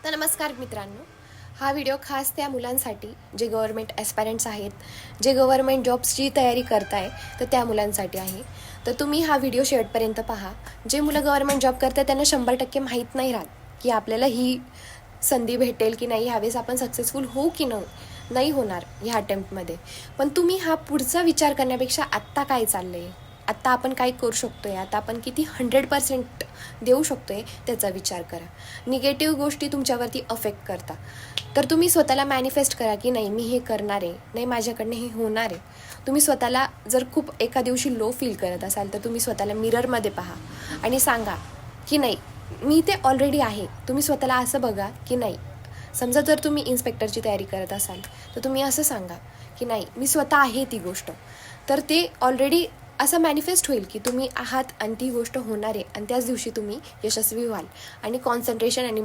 तर नमस्कार मित्रांनो, हा व्हिडिओ खास त्या मुलांसाठी जे गव्हर्नमेंट ॲस्पायरंट्स आहेत, जे गव्हर्नमेंट जॉब्सची तयारी करताय, तर त्या मुलांसाठी आहे. तर तुम्ही हा व्हिडिओ शेवटपर्यंत पहा. जे मुलं गव्हर्नमेंट जॉब करतात त्यांना 100% माहीत नाही राहत की आपल्याला ही संधी भेटेल की नाही, ह्यावेळेस आपण सक्सेसफुल होऊ की नाही होणार ह्या अटेम्प्टमध्ये. पण तुम्ही हा पुढचा विचार करण्यापेक्षा आत्ता काय चाललं आहे, आत्ता आपण काय करू शकतो आहे, आता आपण किती 100% देऊ शकतो आहे त्याचा विचार करा. निगेटिव्ह गोष्टी तुमच्यावरती अफेक्ट करता. तर तुम्ही स्वतःला मॅनिफेस्ट करा की नाही, मी हे करणार आहे, नाही माझ्याकडनं हे होणार आहे. तुम्ही स्वतःला जर खूप एका दिवशी लो फील करत असाल तर तुम्ही स्वतःला मिररमध्ये पहा आणि सांगा की नाही, मी ते ऑलरेडी आहे. तुम्ही स्वतःला असं बघा की नाही, समजा जर तुम्ही इन्स्पेक्टरची तयारी करत असाल तर तुम्ही असं सांगा की नाही, मी स्वतः आहे ती गोष्ट. तर ते ऑलरेडी असं मॅनिफेस्ट होईल की तुम्ही आहात आणि ती गोष्ट होणार आहे आणि त्याच दिवशी तुम्ही यशस्वी व्हाल. आणि कॉन्सन्ट्रेशन आणि